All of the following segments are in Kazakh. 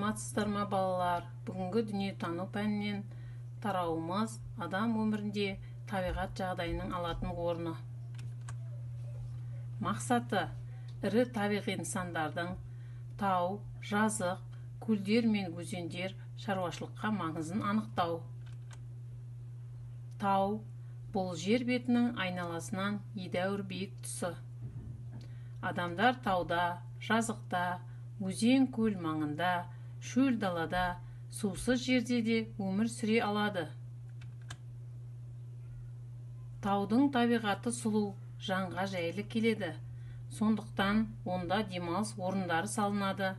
Саламатсыздар ма балалар? Бүгінгі дүниетану пәнінен тарауымыз адам өмірінде табиғат жағдайының алатын орны. Мақсаты ірі табиғи нысандардың тау, жазық, көлдер мен өзендер шаруашылыққа маңызын анықтау. Тау бұл жер бетінің айналасынан едәуір биік тұсы. Адамдар тауда, жазықта, өзен көл маңында, шөл далада, сусыз жерде де өмір сүре алады. Таудың табиғаты сұлу, жанға жайлы келеді. Сондықтан онда демалыс орындары салынады.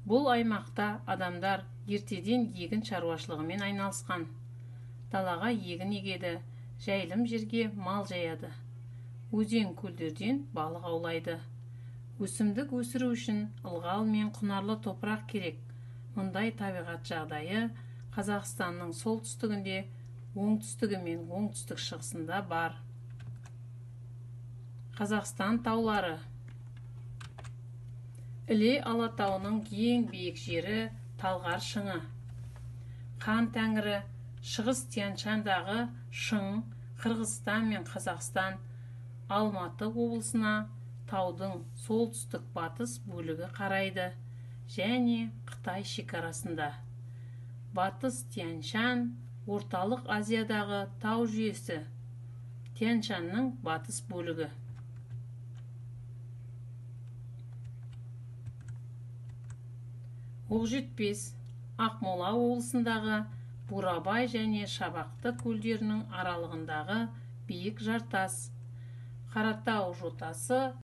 Бұл аймақта адамдар ертеден егін шаруашылығымен айналысқан. Далаға егін егеді, жайылым жерге мал жаяды. Өзен көлдерден балық аулайды. Өсімдік өсіру үшін ылғал мен құнарлы топырақ керек. Мұндай табиғат жағдайы Қазақстанның солтүстігінде, оңтүстігі мен оңтүстік шығысында бар. Қазақстан таулары. Іле Алатауының ең биік жері Талғар шыңы. Хан Тәңірі Шығыс Тянь-Шаньдағы шың Қырғызстан мен Қазақстан Алматы облысына таудың солтүстік батыс бөлігі қарайды және Қытай шекарасында. Батыс Тянь-Шань орталық Азиядағы тау жүйесі. Тянь-Шаньның батыс бөлігі. Оқжетпес Ақмола облысындағы Бурабай және Шабақты көлдерінің аралығындағы биік жартас. Қаратау жотасы